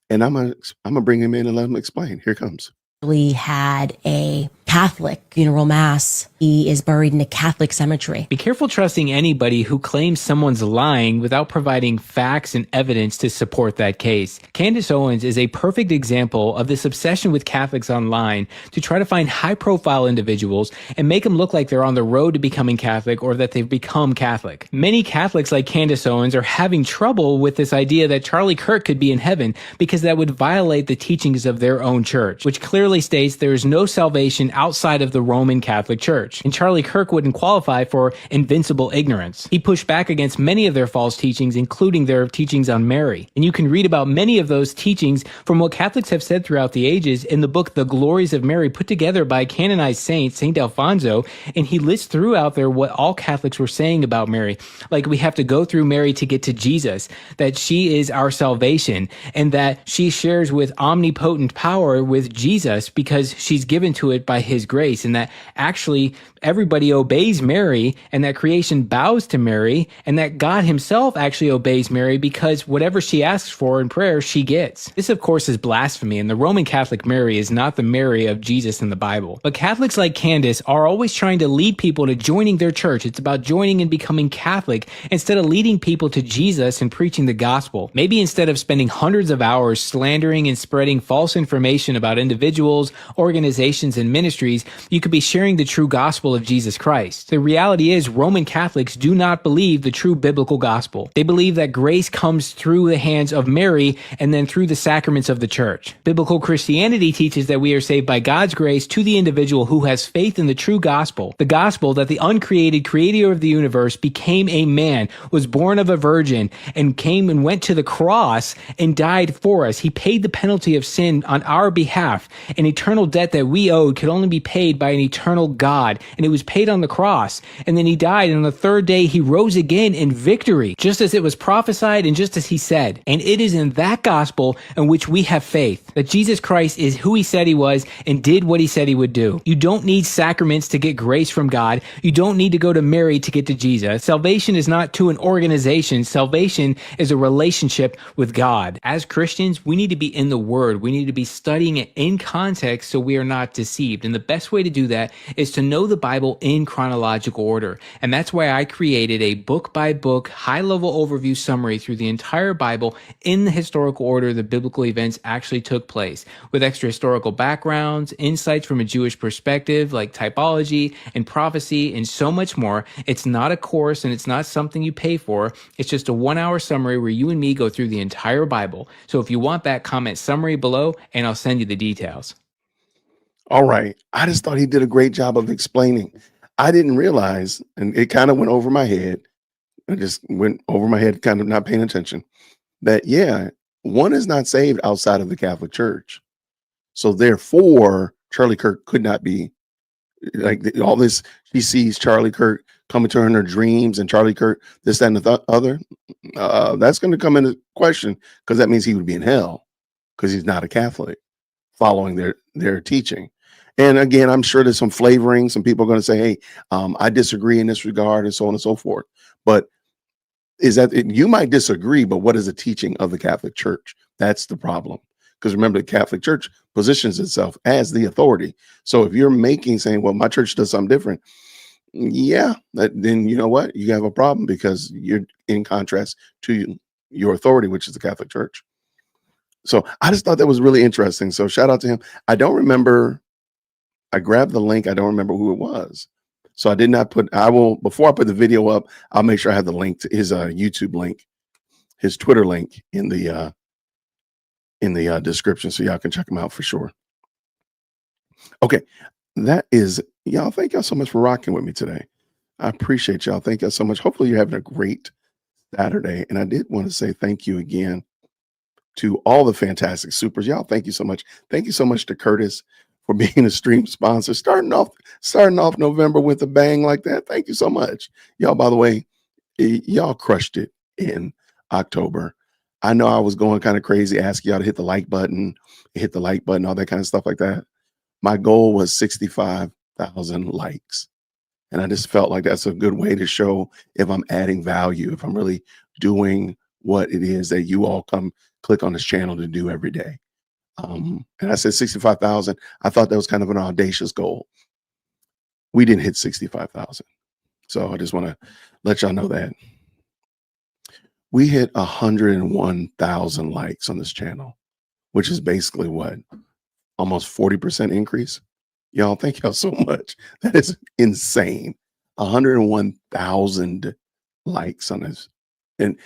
[SPEAKER 3] And I'm gonna bring him in and let him explain. Here it comes.
[SPEAKER 6] We had a Catholic funeral mass. He is buried in a Catholic cemetery.
[SPEAKER 7] Be careful trusting anybody who claims someone's lying without providing facts and evidence to support that case. Candace Owens is a perfect example of this obsession with Catholics online to try to find high-profile individuals and make them look like they're on the road to becoming Catholic or that they've become Catholic. Many Catholics like Candace Owens are having trouble with this idea that Charlie Kirk could be in heaven because that would violate the teachings of their own church, which clearly states there is no salvation outside of the Roman Catholic Church. And Charlie Kirk wouldn't qualify for invincible ignorance. He pushed back against many of their false teachings, including their teachings on Mary. And you can read about many of those teachings from what Catholics have said throughout the ages in the book The Glories of Mary, put together by a canonized saint, Saint Alfonso, and he lists throughout there what all Catholics were saying about Mary. Like, we have to go through Mary to get to Jesus, that she is our salvation, and that she shares with omnipotent power with Jesus because she's given to it by his grace, and that actually everybody obeys Mary, and that creation bows to Mary, and that God himself actually obeys Mary because whatever she asks for in prayer, she gets. This, of course, is blasphemy, and the Roman Catholic Mary is not the Mary of Jesus in the Bible. But Catholics like Candace are always trying to lead people to joining their church. It's about joining and becoming Catholic instead of leading people to Jesus and preaching the gospel. Maybe instead of spending hundreds of hours slandering and spreading false information about individuals, organizations, and ministries, you could be sharing the true gospel of Jesus Christ. The reality is Roman Catholics do not believe the true biblical gospel. They believe that grace comes through the hands of Mary and then through the sacraments of the church. Biblical Christianity teaches that we are saved by God's grace to the individual who has faith in the true gospel. The gospel that the uncreated creator of the universe became a man, was born of a virgin, and came and went to the cross and died for us. He paid the penalty of sin on our behalf. An eternal debt that we owed could only be paid by an eternal God, and it was paid on the cross. And then he died, and on the third day he rose again in victory, just as it was prophesied and just as he said. And it is in that gospel in which we have faith, that Jesus Christ is who he said he was and did what he said he would do. You don't need sacraments to get grace from God. You don't need to go to Mary to get to Jesus. Salvation is not to an organization. Salvation is a relationship with God. As Christians, we need to be in the Word. We need to be studying it in context so we are not deceived. And the best way to do that is to know the Bible in chronological order. And that's why I created a book-by-book, high-level overview summary through the entire Bible in the historical order the biblical events actually took place, with extra historical backgrounds, insights from a Jewish perspective like typology and prophecy, and so much more. It's not a course and it's not something you pay for. It's just a 1-hour summary where you and me go through the entire Bible. So if you want that, comment summary below and I'll send you the details.
[SPEAKER 3] All right. I just thought he did a great job of explaining. I didn't realize, and it kind of went over my head. It just went over my head, kind of not paying attention, that, yeah, one is not saved outside of the Catholic Church. So therefore, Charlie Kirk could not be like all this. She sees Charlie Kirk coming to her in her dreams and Charlie Kirk, this, that, and the other. That's going to come into question because that means he would be in hell because he's not a Catholic following their teaching. And again, I'm sure there's some flavoring. Some people are going to say, hey, I disagree in this regard and so on and so forth. But is that you might disagree, but what is the teaching of the Catholic Church? That's the problem. Because remember, the Catholic Church positions itself as the authority. So if you're saying, well, my church does something different, yeah, then you know what? You have a problem because you're in contrast to your authority, which is the Catholic Church. So I just thought that was really interesting. So shout out to him. I don't remember. I grabbed the link. I don't remember who it was. So I did not before I put the video up, I'll make sure I have the link to his YouTube link, his Twitter link in the description. So y'all can check him out for sure. Okay. That is, y'all. Thank y'all so much for rocking with me today. I appreciate y'all. Thank y'all so much. Hopefully you're having a great Saturday. And I did want to say thank you again to all the fantastic supers. Y'all, thank you so much. Thank you so much to Curtis for being a stream sponsor, starting off November with a bang like that. Thank you so much. Y'all, by the way, y'all crushed it in October. I know I was going kind of crazy, asking y'all to hit the like button, all that kind of stuff like that. My goal was 65,000 likes. And I just felt like that's a good way to show if I'm adding value, if I'm really doing what it is that you all come click on this channel to do every day. And I said 65,000. I thought that was kind of an audacious goal. We didn't hit 65,000. So I just want to let y'all know that. We hit 101,000 likes on this channel, which is basically what? Almost 40% increase. Y'all, thank y'all so much. That is insane. 101,000 likes on this. And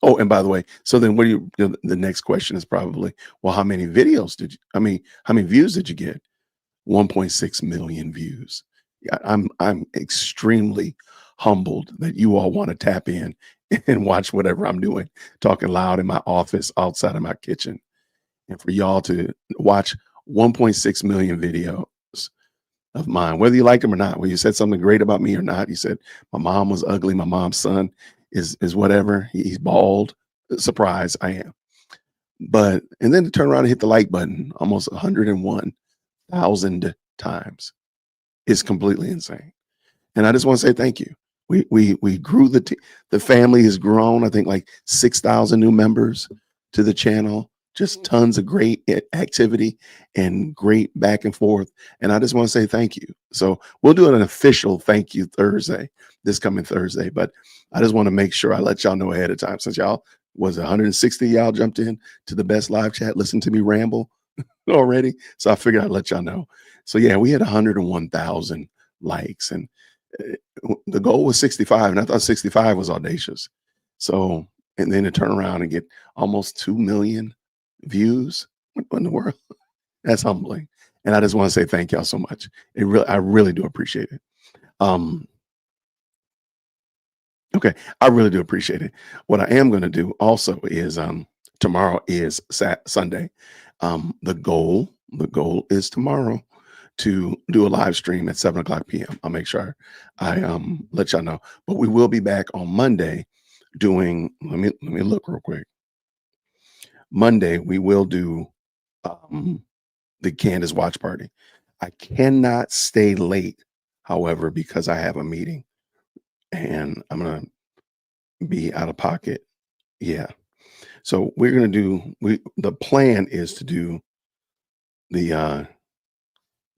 [SPEAKER 3] oh, and by the way, so then what do you, the next question is probably, well, how many videos did you, how many views did you get? 1.6 million views. Yeah, I'm extremely humbled that you all want to tap in and watch whatever I'm doing, talking loud in my office, outside of my kitchen. And for y'all to watch 1.6 million videos of mine, whether you like them or not, whether you said something great about me or not. You said my mom was ugly, my mom's son is whatever, he's bald. Surprise, I am. But and then to turn around and hit the like button almost 101,000 times is completely insane. And I just want to say thank you. We grew the family has grown. I think like 6,000 new members to the channel. Just tons of great activity and great back and forth. And I just want to say thank you. So we'll do an official thank you Thursday, this coming Thursday. But I just want to make sure I let y'all know ahead of time, since y'all was 160 y'all jumped in to the best live chat, listen to me ramble already. So I figured I'd let y'all know. So yeah, we had 101,000 likes, and the goal was 65, and I thought 65 was audacious. So, and then to turn around and get almost 2 million views, what in the world? That's humbling. And I just want to say thank y'all so much. I really do appreciate it. Okay, I really do appreciate it. What I am going to do also is tomorrow is Sunday. The goal is tomorrow to do a live stream at 7:00 p.m. I'll make sure I let y'all know. But we will be back on Monday doing, let me look real quick. Monday, we will do the Candace watch party. I cannot stay late, however, because I have a meeting and I'm going to be out of pocket. Yeah. So we're going to do, the plan is to do the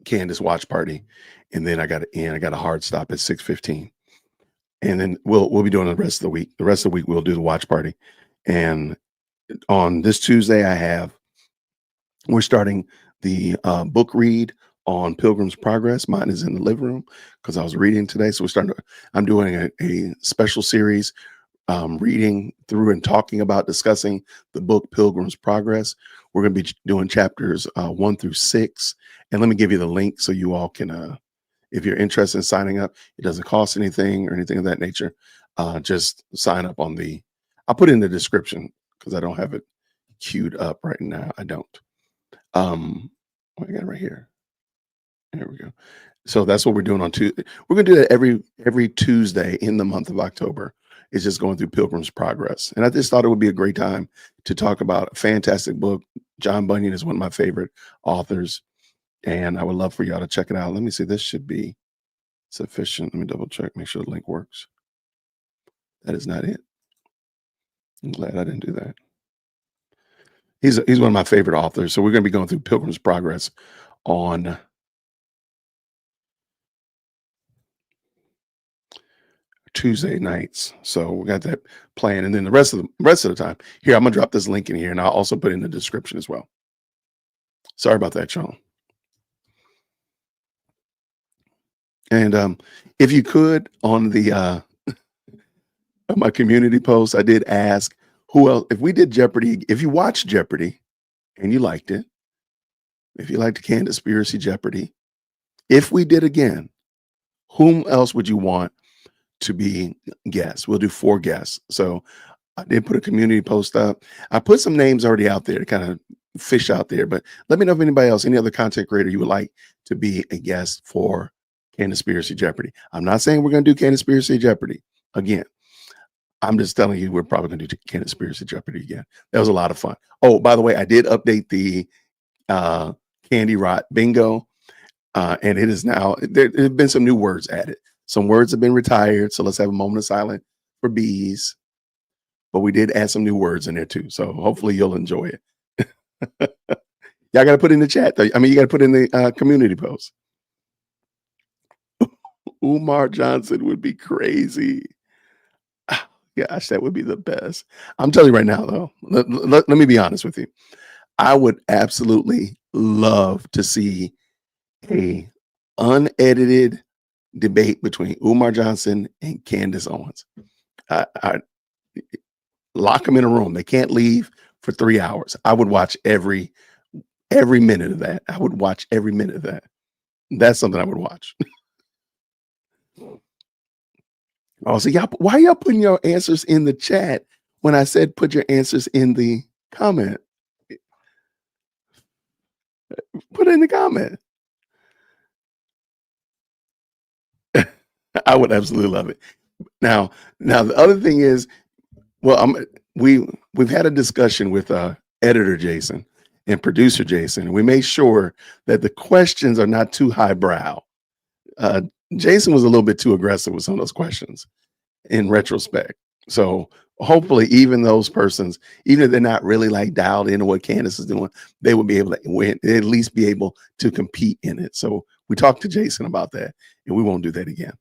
[SPEAKER 3] Candace watch party. And then I got a hard stop at 6:15. And then we'll be doing the rest of the week. The rest of the week, we'll do the watch party. And on this Tuesday, we're starting the book read on Pilgrim's Progress. Mine is in the living room because I was reading today. So I'm doing a special series, reading through and talking about, discussing the book Pilgrim's Progress. We're going to be doing chapters 1 through 6. And let me give you the link so you all can, if you're interested in signing up, it doesn't cost anything or anything of that nature. Just sign up on I'll put it in the description because I don't have it queued up right now. I don't. I got it right here. There we go. So that's what we're doing on Tuesday. We're going to do that every Tuesday in the month of October. It's just going through Pilgrim's Progress. And I just thought it would be a great time to talk about a fantastic book. John Bunyan is one of my favorite authors, and I would love for y'all to check it out. Let me see. This should be sufficient. Let me double check, make sure the link works. That is not it. I'm glad I didn't do that. He's one of my favorite authors. So we're going to be going through Pilgrim's Progress on Tuesday nights. So we got that plan. And then the rest of the time here, I'm going to drop this link in here, and I'll also put it in the description as well. Sorry about that, y'all. And if you could, on the on my community post, I did ask who else, if we did Jeopardy, if you watched Jeopardy and you liked it, if you liked Candaspiracy Jeopardy, if we did again, whom else would you want to be guests? We'll do 4 guests. So I did put a community post up. I put some names already out there to kind of fish out there, but let me know if anybody else, any other content creator you would like to be a guest for Candaspiracy Jeopardy. I'm not saying we're going to do Candaspiracy Jeopardy again. I'm just telling you, we're probably going to do Candaspiracy Jeopardy again. That was a lot of fun. Oh, by the way, I did update the Candy Rot Bingo, and it is now, there have been some new words added. Some words have been retired, so let's have a moment of silence for bees. But we did add some new words in there too, so hopefully you'll enjoy it. Y'all got to put in the chat, though. I mean, you got to put in the community post. Umar Johnson would be crazy. Gosh, that would be the best. I'm telling you right now, though, let me be honest with you. I would absolutely love to see a unedited debate between Umar Johnson and Candace Owens. I lock them in a room. They can't leave for 3 hours. I would watch every minute of that. I would watch every minute of that. That's something I would watch. Oh, so y'all, why y'all putting your answers in the chat when I said put your answers in the comment? Put it in the comment. I would absolutely love it. Now the other thing is, well, we've had a discussion with editor Jason and producer Jason, and we made sure that the questions are not too highbrow. Jason was a little bit too aggressive with some of those questions in retrospect. So hopefully even those persons, even if they're not really like dialed into what Candace is doing, they will be able to win, at least be able to compete in it. So we talked to Jason about that, and we won't do that again.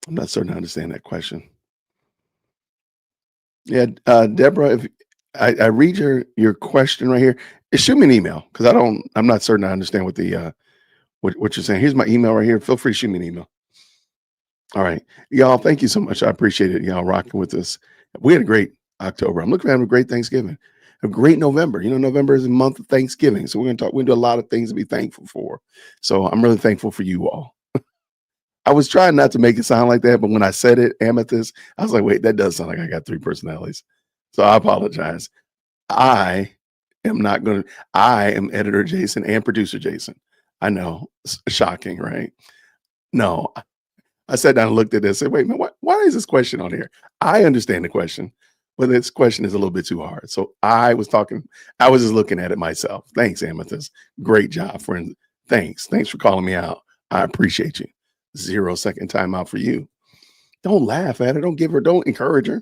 [SPEAKER 3] I'm not certain I understand that question. Yeah, Deborah, if I read your question right here, shoot me an email because I'm not certain I understand what the what you're saying. Here's my email right here. Feel free to shoot me an email. All right, y'all. Thank you so much. I appreciate it. Y'all rocking with us. We had a great October. I'm looking for having a great Thanksgiving, a great November. You know, November is a month of Thanksgiving, so we're gonna talk. We're gonna do a lot of things to be thankful for. So I'm really thankful for you all. I was trying not to make it sound like that, but when I said it, Amethyst, I was like, wait, that does sound like I got 3 personalities. So I apologize. I am editor Jason and producer Jason. I know, it's shocking, right? No, I sat down and looked at this and said, wait a minute, why is this question on here? I understand the question, but this question is a little bit too hard. So I was just looking at it myself. Thanks, Amethyst. Great job, friend. Thanks for calling me out. I appreciate you. 0-second timeout for you. Don't laugh at her. Don't encourage her.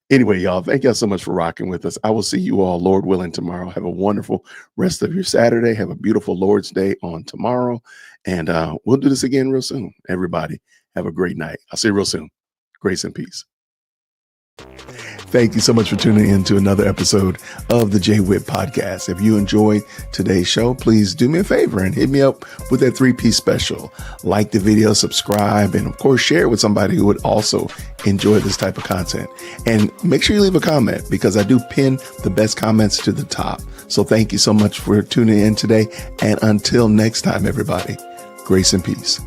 [SPEAKER 3] Anyway, y'all, thank y'all so much for rocking with us. I will see you all, Lord willing, tomorrow. Have a wonderful rest of your Saturday. Have a beautiful Lord's Day on tomorrow. And we'll do this again real soon. Everybody, have a great night. I'll see you real soon. Grace and peace. Thank you so much for tuning in to another episode of the Jay Whip Podcast. If you enjoyed today's show, please do me a favor and hit me up with that 3-piece special. Like the video, subscribe, and of course, share it with somebody who would also enjoy this type of content. And make sure you leave a comment because I do pin the best comments to the top. So thank you so much for tuning in today. And until next time, everybody, grace and peace.